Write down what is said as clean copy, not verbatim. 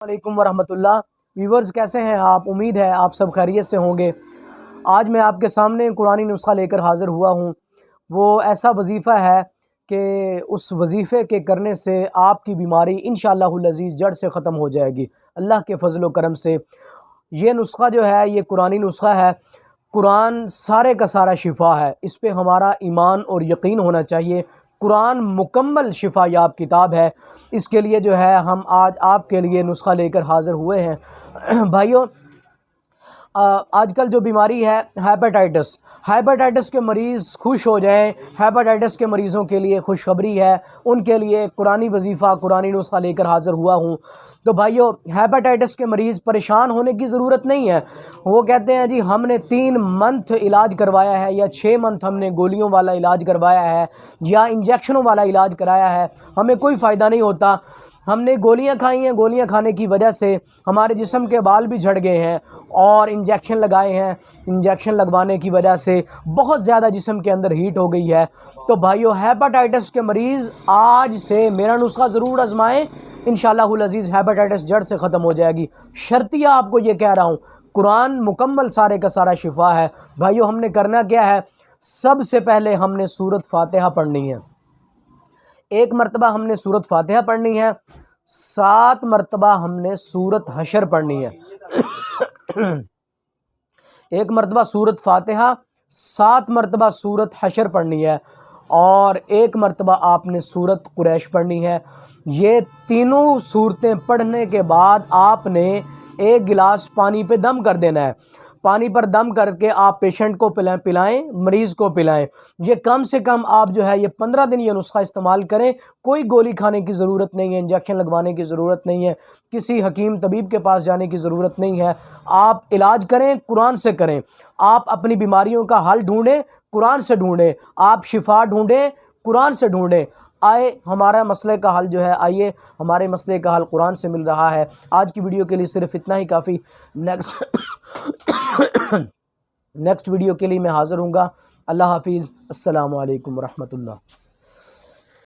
علیکم ورحمۃ اللہ ویورز، کیسے ہیں آپ؟ امید ہے آپ سب خیریت سے ہوں گے۔ آج میں آپ کے سامنے قرآنی نسخہ لے کر حاضر ہوا ہوں۔ وہ ایسا وظیفہ ہے کہ اس وظیفے کے کرنے سے آپ کی بیماری انشاءاللہ العزیز جڑ سے ختم ہو جائے گی اللہ کے فضل و کرم سے۔ یہ نسخہ جو ہے یہ قرآنی نسخہ ہے۔ قرآن سارے کا سارا شفا ہے، اس پہ ہمارا ایمان اور یقین ہونا چاہیے۔ قرآن مکمل شفا یاب کتاب ہے۔ اس کے لیے جو ہے ہم آج آپ کے لیے نسخہ لے کر حاضر ہوئے ہیں۔ بھائیوں، آج کل جو بیماری ہے ہیپاٹائٹس کے مریض خوش ہو جائیں۔ ہیپاٹائٹس کے مریضوں کے لیے خوشخبری ہے، ان کے لیے قرآنی وظیفہ قرآنی نسخہ لے کر حاضر ہوا ہوں۔ تو بھائیوں، ہیپاٹائٹس کے مریض پریشان ہونے کی ضرورت نہیں ہے۔ وہ کہتے ہیں جی ہم نے 3 منتھ علاج کروایا ہے یا 6 منتھ ہم نے گولیوں والا علاج کروایا ہے یا انجیکشنوں والا علاج کرایا ہے، ہمیں کوئی فائدہ نہیں ہوتا۔ ہم نے گولیاں کھائی ہیں، گولیاں کھانے کی وجہ سے ہمارے جسم کے بال بھی جھڑ گئے ہیں اور انجیکشن لگائے ہیں، انجیکشن لگوانے کی وجہ سے بہت زیادہ جسم کے اندر ہیٹ ہو گئی ہے۔ تو بھائیو، ہیپاٹائٹس کے مریض آج سے میرا نسخہ ضرور آزمائیں، انشاءاللہ العزیز ہیپاٹائٹس جڑ سے ختم ہو جائے گی۔ شرطیہ آپ کو یہ کہہ رہا ہوں، قرآن مکمل سارے کا سارا شفا ہے۔ بھائیو، ہم نے کرنا کیا ہے؟ سب سے پہلے ہم نے سورۃ فاتحہ پڑھنی ہے۔ 1 مرتبہ ہم نے سورۃ فاتحہ پڑھنی ہے، 7 مرتبہ ہم نے سورۃ حشر پڑھنی ہے۔ 1 مرتبہ سورۃ فاتحہ، 7 مرتبہ سورۃ حشر پڑھنی ہے اور 1 مرتبہ آپ نے سورۃ قریش پڑھنی ہے۔ یہ تینوں صورتیں پڑھنے کے بعد آپ نے 1 گلاس پانی پہ دم کر دینا ہے۔ پانی پر دم کر کے آپ پیشنٹ کو پلائیں، مریض کو پلائیں۔ یہ کم سے کم آپ جو ہے یہ 15 دن یہ نسخہ استعمال کریں۔ کوئی گولی کھانے کی ضرورت نہیں ہے، انجیکشن لگوانے کی ضرورت نہیں ہے، کسی حکیم طبیب کے پاس جانے کی ضرورت نہیں ہے۔ آپ علاج کریں، قرآن سے کریں۔ آپ اپنی بیماریوں کا حل ڈھونڈیں، قرآن سے ڈھونڈیں۔ آپ شفا ڈھونڈیں، قرآن سے ڈھونڈیں۔ آئے ہمارا مسئلے کا حل جو ہے، آئیے ہمارے مسئلے کا حل قرآن سے مل رہا ہے۔ آج کی ویڈیو کے لیے صرف اتنا ہی کافی۔ نیکسٹ ویڈیو کے لیے میں حاضر ہوں گا۔ اللہ حافظ، السلام علیکم ورحمۃ اللہ۔